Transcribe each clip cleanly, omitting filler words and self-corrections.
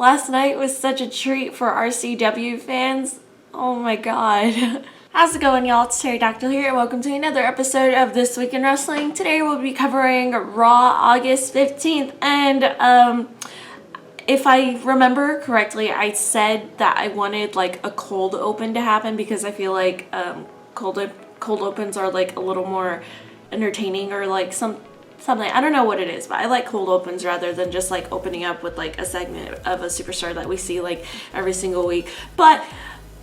Last night was such a treat for RCW fans. Oh my god. How's it going, y'all? It's Terry Doctor here, and welcome to another episode of This Week in Wrestling. Today we'll be covering Raw August 15th, and if I remember correctly, I said that I wanted like a cold open to happen because I feel like cold opens are like a little more entertaining, or like something. I don't know what it is, but I like cold opens rather than just like opening up with like a segment of a superstar that we see like every single week. But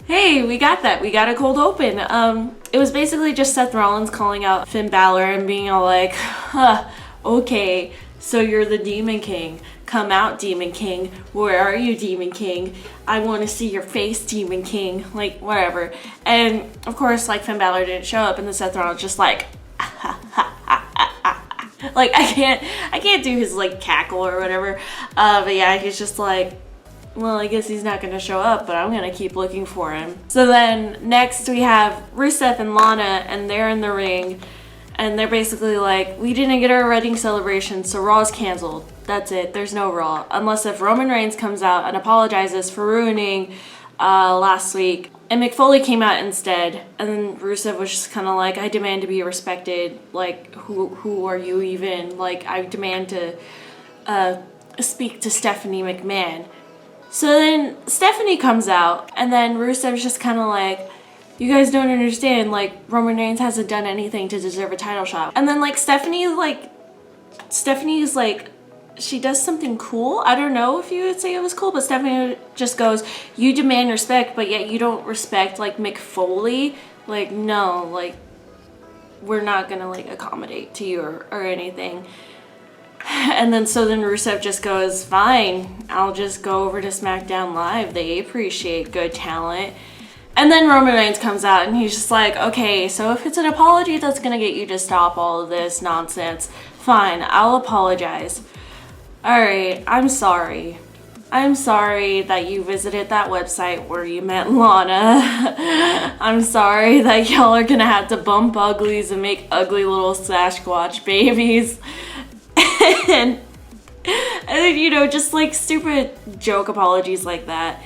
hey, we got that. We got a cold open. It was basically just Seth Rollins calling out Finn Balor and being all like, okay, so you're the Demon King. Come out, Demon King. Where are you, Demon King? I want to see your face, Demon King. Like, whatever. And of course, like, Finn Balor didn't show up, and then Seth Rollins just like, like, I can't do his like cackle or whatever. But yeah, he's just like, well, I guess he's not going to show up, but I'm going to keep looking for him. So then next we have Rusev and Lana, and they're in the ring, and they're basically like, we didn't get our wedding celebration, so Raw's canceled. That's it. There's no Raw. Unless if Roman Reigns comes out and apologizes for ruining last week. And Mick Foley came out instead, and then Rusev was just kind of like, I demand to be respected. Like, who are you even? Like, I demand to speak to Stephanie McMahon. So then Stephanie comes out, and then Rusev's just kind of like, you guys don't understand, like, Roman Reigns hasn't done anything to deserve a title shot. And then, like, Stephanie's like, she does something cool. I don't know if you would say it was cool, but Stephanie just goes, you demand respect, but yet you don't respect, like, Mick Foley. Like, no, like, we're not gonna, like, accommodate to you or anything. And then Rusev just goes, fine, I'll just go over to SmackDown Live. They appreciate good talent. And then Roman Reigns comes out, and he's just like, okay, so if it's an apology that's gonna get you to stop all of this nonsense, fine, I'll apologize. Alright, I'm sorry. I'm sorry that you visited that website where you met Lana. I'm sorry that y'all are gonna have to bump uglies and make ugly little Sasquatch babies. and you know, just like stupid joke apologies like that.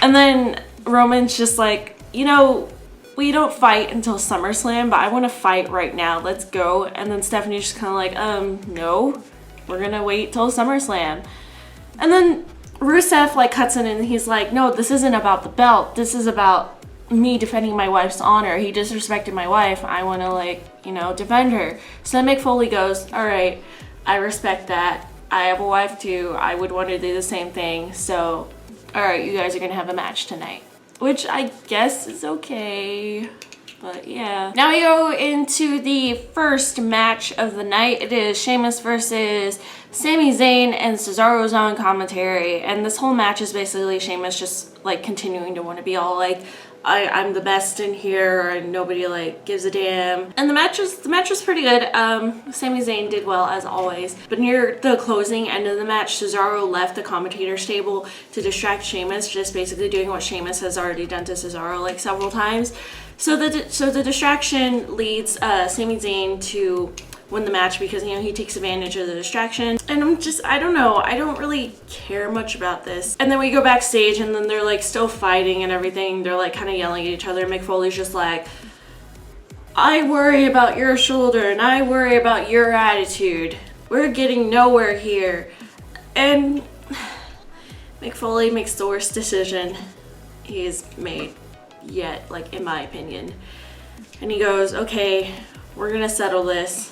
And then Roman's just like, you know, we don't fight until SummerSlam, but I want to fight right now. Let's go. And then Stephanie's just kind of like, no, we're gonna wait till SummerSlam. And then Rusev like cuts in, and he's like, no, this isn't about the belt. This is about me defending my wife's honor. He disrespected my wife. I want to, like, you know, defend her. So then Mick Foley goes, all right, I respect that. I have a wife too. I would want to do the same thing. So, all right, you guys are gonna have a match tonight, which I guess is okay. But yeah. Now we go into the first match of the night. It is Sheamus versus Sami Zayn, and Cesaro's on commentary. And this whole match is basically Sheamus just like continuing to want to be all like, I'm the best in here, and nobody like gives a damn. And the match was pretty good. Sami Zayn did well as always. But near the closing end of the match, Cesaro left the commentator's table to distract Sheamus, just basically doing what Sheamus has already done to Cesaro like several times. So the distraction leads Sami Zayn to win the match because, you know, he takes advantage of the distraction. And I don't know, I don't really care much about this. And then we go backstage, and then they're like still fighting and everything. They're like kind of yelling at each other. Mick Foley's just like, I worry about your shoulder and I worry about your attitude. We're getting nowhere here. And Mick Foley makes the worst decision he's made yet, like, in my opinion. And he goes, okay, we're gonna settle this.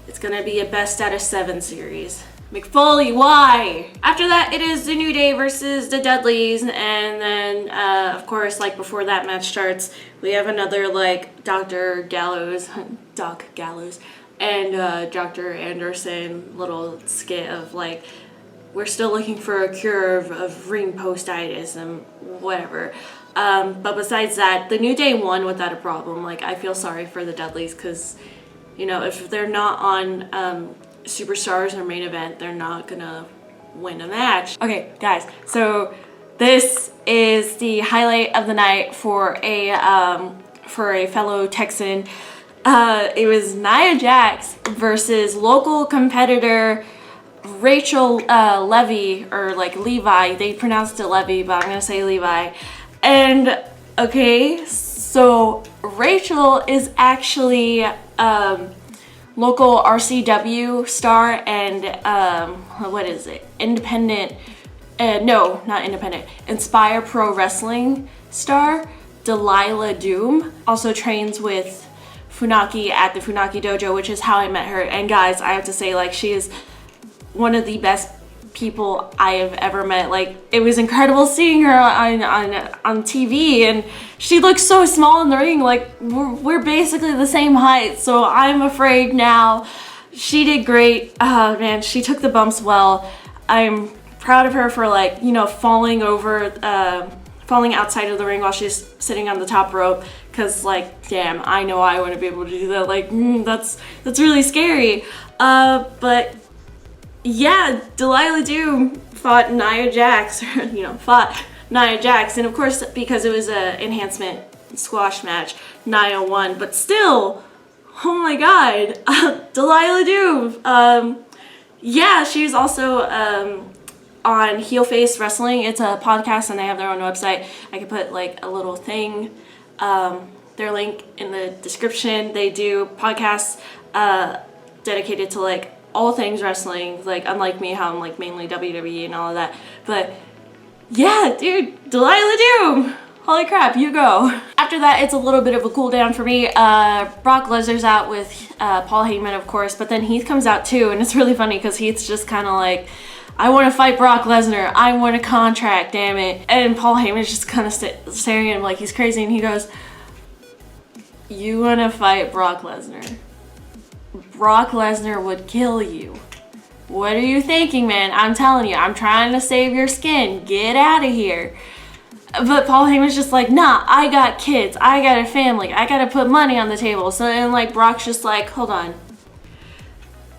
It's gonna be a best out of 7 series. Mick Foley, why? After that, it is the New Day versus the Dudleys, and then of course, like, before that match starts, we have another like Doc Gallows and Dr. Anderson little skit of like, we're still looking for a cure of ring post-itis and whatever. But besides that, the New Day won without a problem. Like, I feel sorry for the Dudleys because, you know, if they're not on Superstars or main event, they're not gonna win a match. Okay, guys, so this is the highlight of the night for a fellow Texan. It was Nia Jax versus local competitor Rachel Levy, or like Levi, they pronounced it Levy, but I'm gonna say Levi. And okay, so Rachel is actually local RCW star and what is it? Independent, no, not independent, Inspire Pro Wrestling star Delilah Doom. Also trains with Funaki at the Funaki Dojo, which is how I met her. And guys, I have to say, like, she is one of the best people I have ever met. Like, it was incredible seeing her on TV, and she looks so small in the ring. Like, we're basically the same height, so I'm afraid now. She did great. Oh man, she took the bumps well. I'm proud of her for, like, you know, falling outside of the ring while she's sitting on the top rope, because, like, damn, I know I wouldn't be able to do that. Like, that's really scary. But yeah, Delilah Doom fought Nia Jax, you know, and of course, because it was a enhancement squash match, Nia won. But still, oh my god, Delilah Doom. Yeah, she's also on Heel Face Wrestling. It's a podcast and they have their own website. I could put like a little thing, their link in the description. They do podcasts dedicated to like all things wrestling, like unlike me, how I'm like mainly WWE and all of that. But yeah, dude, Delilah Doom, holy crap, you go. After that, it's a little bit of a cool down for me. Brock Lesnar's out with Paul Heyman, of course, but then Heath comes out too, and it's really funny because Heath's just kind of like, I want to fight Brock Lesnar, I want a contract, damn it. And Paul Heyman's just kind of staring at him like he's crazy, and he goes, you want to fight Brock Lesnar? Brock Lesnar would kill you. What are you thinking, man? I'm telling you, I'm trying to save your skin. Get out of here. But Paul Heyman's just like, nah, I got kids. I got a family. I got to put money on the table. So then, like, Brock's just like, hold on.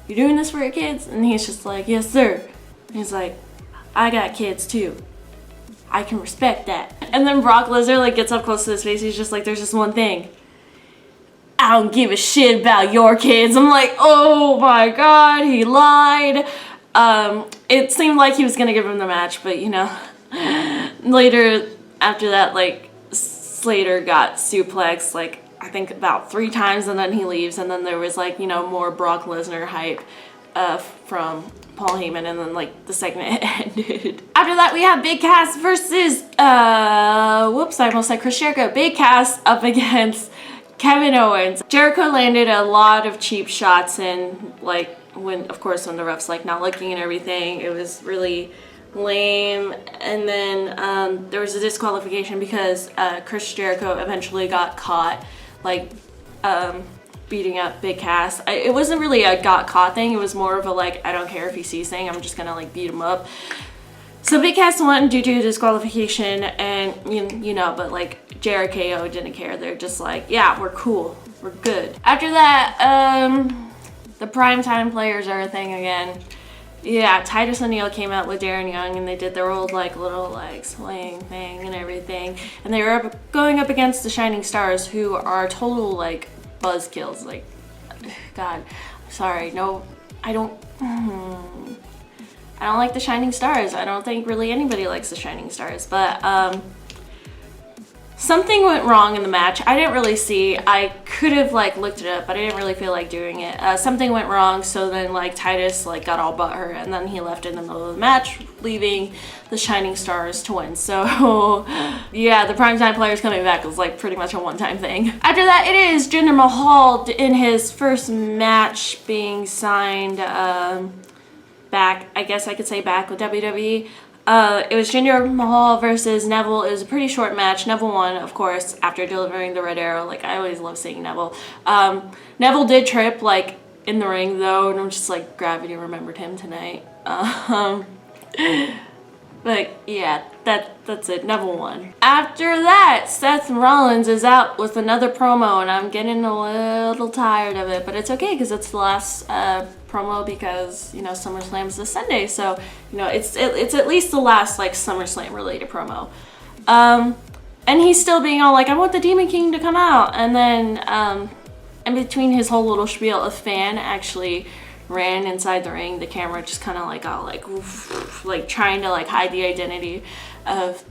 You doing this for your kids? And he's just like, yes, sir. And he's like, I got kids, too. I can respect that. And then Brock Lesnar, like, gets up close to his face. He's just like, there's just one thing. I don't give a shit about your kids. I'm like, oh my god, he lied. It seemed like he was gonna give him the match, but you know, later after that, like, Slater got suplexed, like, I think about 3 times, and then he leaves, and then there was, like, you know, more Brock Lesnar hype from Paul Heyman, and then, like, the segment ended. After that, we have Big Cass versus, whoops, I almost said Chris Jericho. Big Cass up against Kevin Owens. Jericho landed a lot of cheap shots, and like when the ref's like not looking and everything, it was really lame. And then there was a disqualification because Chris Jericho eventually got caught like beating up Big Cass. It wasn't really a got caught thing, it was more of a like, I don't care if he sees thing, I'm just gonna like beat him up. So Big Cass won due to disqualification, and you know, but like Jericho didn't care. They're just like, yeah, we're cool, we're good. After that, the primetime players are a thing again. Yeah, Titus O'Neil came out with Darren Young, and they did their old like little like swing thing and everything, and they were going up against the Shining Stars, who are total like buzzkills. Like, God, sorry, no, I don't like the Shining Stars. I don't think really anybody likes the Shining Stars, but something went wrong in the match. I didn't really see. I could have like looked it up, but I didn't really feel like doing it. Something went wrong, so then like Titus like got all butthurt, and then he left in the middle of the match, leaving the Shining Stars to win. So yeah, the primetime players coming back was like pretty much a one-time thing. After that, it is Jinder Mahal in his first match being signed back, I guess I could say back with WWE. It was Jinder Mahal versus Neville. It was a pretty short match. Neville won, of course, after delivering the red arrow. Like, I always love seeing Neville. Neville did trip, like, in the ring, though, and I'm just like, gravity remembered him tonight. But, yeah, that's it. Neville won. After that, Seth Rollins is out with another promo, and I'm getting a little tired of it, but it's okay, because it's the last promo, because, you know, SummerSlam's this Sunday, so, you know, it's at least the last, like, SummerSlam related promo. And he's still being all like, I want the Demon King to come out, and then in between his whole little spiel, a fan actually ran inside the ring, the camera just kind of like got like trying to like hide the identity of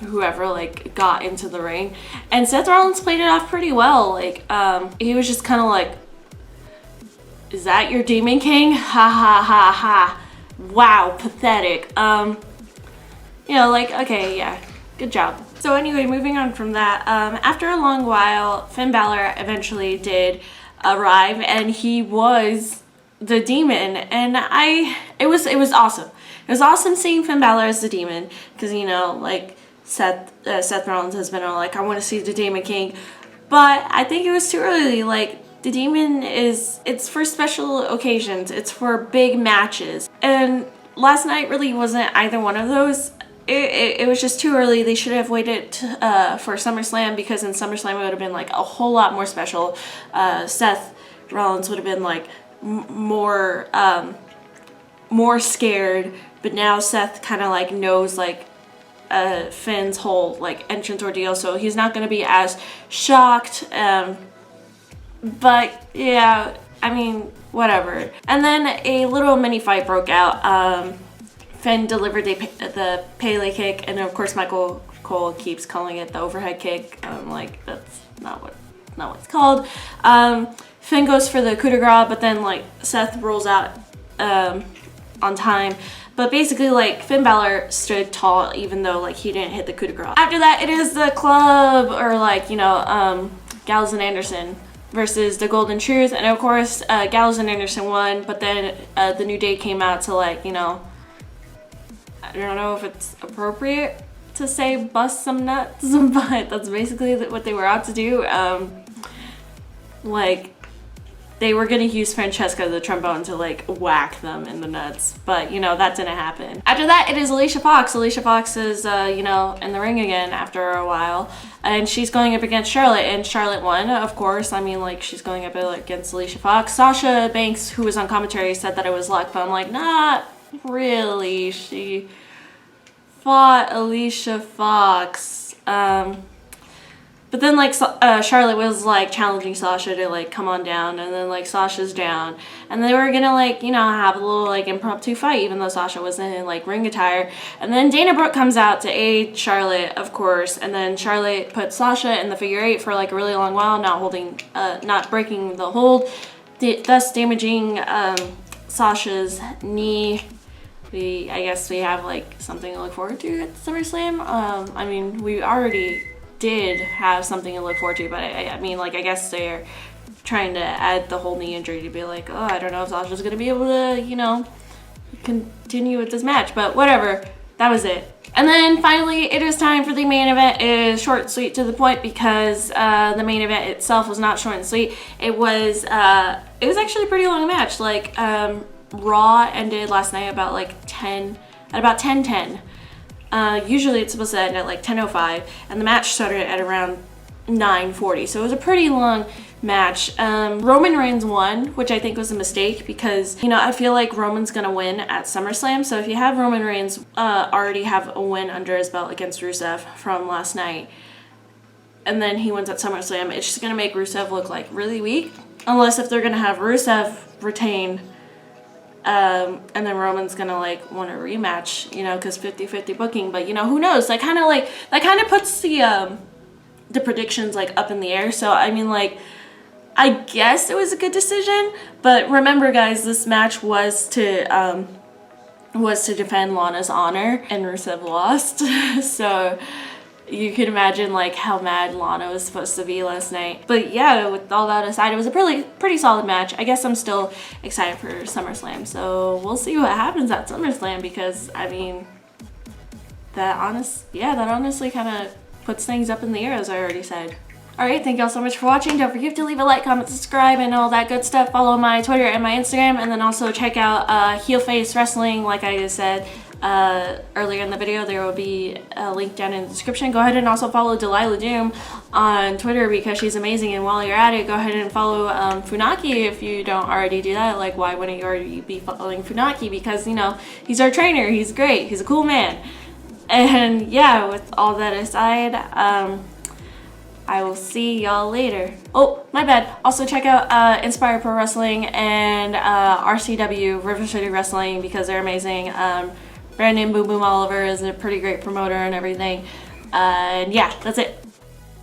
whoever like got into the ring. And Seth Rollins played it off pretty well. Like he was just kind of like, is that your Demon King? Ha ha ha ha. Wow, pathetic. You know, like, okay, yeah, good job. So anyway, moving on from that, after a long while, Finn Balor eventually did arrive, and he was the Demon, and it was awesome. It was awesome seeing Finn Balor as the Demon, because, you know, like Seth Rollins has been all like, I want to see the Demon King, but I think it was too early. Like, the Demon it's for special occasions, it's for big matches, and last night really wasn't either one of those. It was just too early. They should have waited for SummerSlam, because in SummerSlam it would have been like a whole lot more special. Seth Rollins would have been like more scared, but now Seth kind of like knows like Finn's whole like entrance ordeal, so he's not going to be as shocked. But yeah, I mean, whatever. And then a little mini fight broke out. Finn delivered the Pele kick, and of course Michael Cole keeps calling it the overhead kick. Like, that's not what it's called. Finn goes for the coup de grace, but then like Seth rolls out on time. But basically, like, Finn Balor stood tall even though like he didn't hit the coup de grace. After that, it is the club, or like, you know, Gallows and Anderson versus the Golden Truth, and of course Gallows and Anderson won. But then the New Day came out to, like, you know, I don't know if it's appropriate to say bust some nuts, but that's basically what they were out to do. Like, they were gonna use Francesca the trombone to like whack them in the nuts, but you know, that didn't happen. After that, it is Alicia Fox. Alicia Fox is you know, in the ring again after a while, and she's going up against Charlotte, and Charlotte won, of course. I mean, like, she's going up against Alicia Fox. Sasha Banks, who was on commentary, said that it was luck, but I'm like, not really. She fought Alicia Fox. But then, like, Charlotte was, like, challenging Sasha to, like, come on down, and then, like, Sasha's down. And they were gonna, like, you know, have a little, like, impromptu fight, even though Sasha wasn't in, like, ring attire. And then Dana Brooke comes out to aid Charlotte, of course, and then Charlotte put Sasha in the figure eight for, like, a really long while, not breaking the hold, thus damaging Sasha's knee. I guess we have, like, something to look forward to at SummerSlam. I mean, we already did have something to look forward to, but I mean, like, I guess they're trying to add the whole knee injury to be like, oh, I don't know if Sasha's gonna be able to, you know, continue with this match, but whatever. That was it. And then finally, it is time for the main event. It is short and sweet to the point, because the main event itself was not short and sweet. It was actually a pretty long match. Like, Raw ended last night about like 10:10. Usually it's supposed to end at like 10:05, and the match started at around 9:40, so it was a pretty long match. Roman Reigns won, which I think was a mistake, because, you know, I feel like Roman's gonna win at SummerSlam. So if you have Roman Reigns already have a win under his belt against Rusev from last night, and then he wins at SummerSlam, it's just gonna make Rusev look like really weak, unless if they're gonna have Rusev retain, and then Roman's gonna like want a rematch, you know, because 50-50 booking. But, you know, who knows? That kind of puts the predictions like up in the air. So I mean, like, I guess it was a good decision, but remember, guys, this match was to defend Lana's honor, and Rusev lost. So you can imagine like how mad Lana was supposed to be last night. But yeah, with all that aside, it was a pretty solid match. I guess I'm still excited for SummerSlam, so we'll see what happens at SummerSlam, because I mean, that honestly kind of puts things up in the air, as I already said. Alright, thank y'all so much for watching. Don't forget to leave a like, comment, subscribe, and all that good stuff. Follow my Twitter and my Instagram, and then also check out Heel Face Wrestling, like I just said earlier in the video. There will be a link down in the description. Go ahead and also follow Delilah Doom on Twitter, because she's amazing. And while you're at it, go ahead and follow Funaki if you don't already do that. Like, why wouldn't you already be following Funaki? Because, you know, he's our trainer. He's great. He's a cool man. And yeah, with all that aside, I will see y'all later. Oh, my bad. Also check out Inspire Pro Wrestling and RCW, River City Wrestling, because they're amazing. Brandon Boom Boom Oliver is a pretty great promoter and everything. And yeah, that's it.